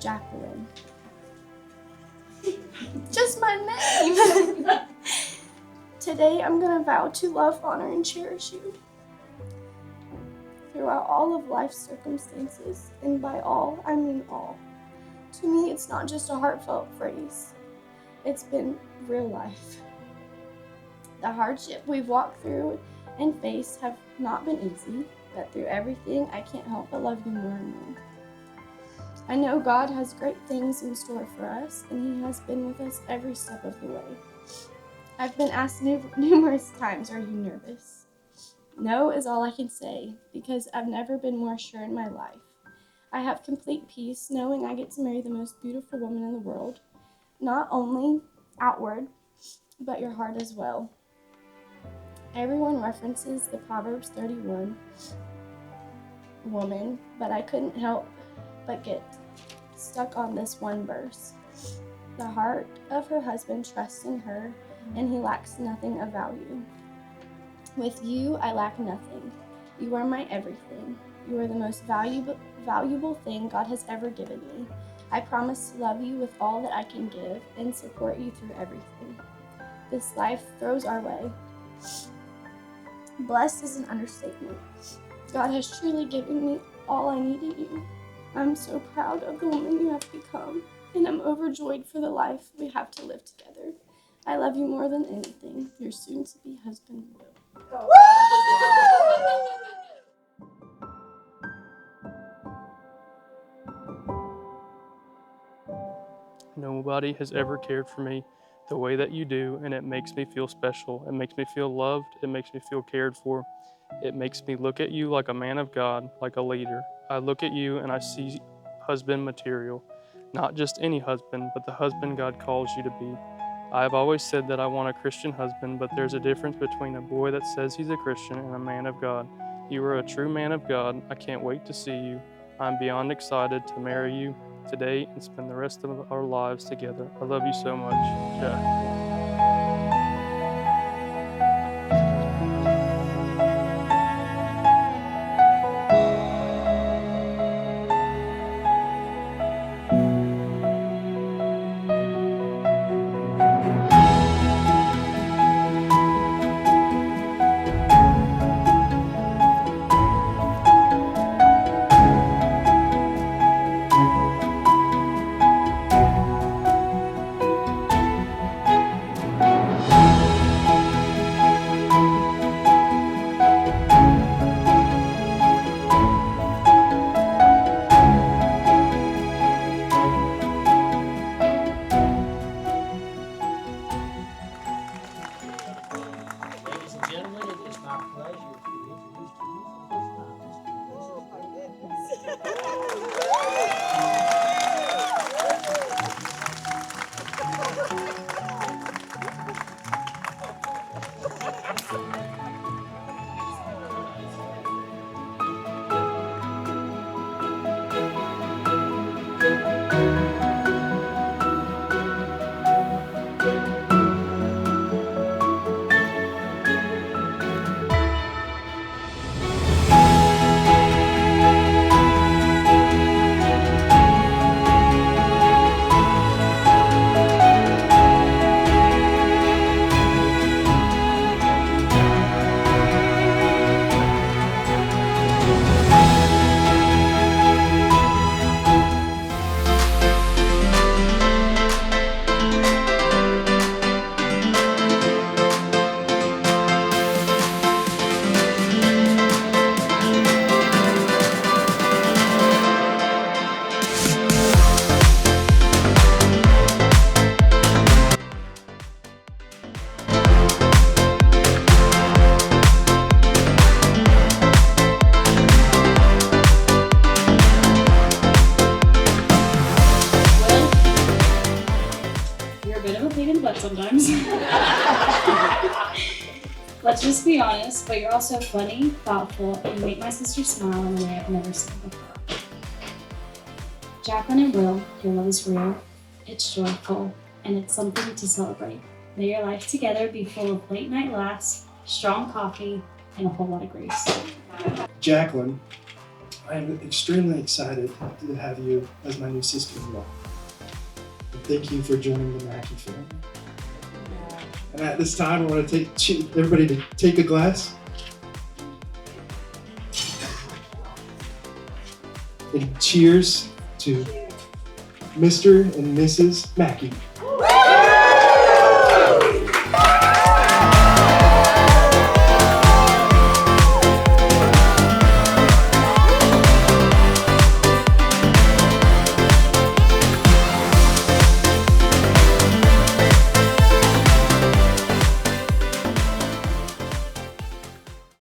Jacqueline. Just my name. Today I'm going to vow to love, honor, and cherish you throughout all of life's circumstances, and by all, I mean all. To me, it's not just a heartfelt phrase. It's been real life. The hardship we've walked through and faced have not been easy, but through everything, I can't help but love you more and more. I know God has great things in store for us, and He has been with us every step of the way. I've been asked numerous times, are you nervous? No is all I can say, because I've never been more sure in my life. I have complete peace knowing I get to marry the most beautiful woman in the world, not only outward, but your heart as well. Everyone references the Proverbs 31 woman, but I couldn't help but get stuck on this one verse. The heart of her husband trusts in her, and he lacks nothing of value. With you, I lack nothing. You are my everything. You are the most valuable thing God has ever given me. I promise to love you with all that I can give and support you through everything this life throws our way. Blessed is an understatement. God has truly given me all I need in you. I'm so proud of the woman you have become, and I'm overjoyed for the life we have to live together. I love you more than anything. Your soon-to-be husband, Will. Nobody has ever cared for me the way that you do, and it makes me feel special. It makes me feel loved. It makes me feel cared for. It makes me look at you like a man of God, like a leader. I look at you and I see husband material, not just any husband, but the husband God calls you to be. I have always said that I want a Christian husband, but there's a difference between a boy that says he's a Christian and a man of God. You are a true man of God. I can't wait to see you. I'm beyond excited to marry you today and spend the rest of our lives together. I love you so much, Jack. Ladies and gentlemen, it is my pleasure to introduce to you for the first time sometimes. Let's just be honest, but you're also funny, thoughtful, and you make my sister smile in a way I've never seen before. Jacqueline and Will, your love is real, it's joyful, and it's something to celebrate. May your life together be full of late night laughs, strong coffee, and a whole lot of grace. Jacqueline, I am extremely excited to have you as my new sister-in-law. And thank you for joining the Mackey family. And at this time, I want to take everybody to take a glass. And cheers to Mr. and Mrs. Mackey.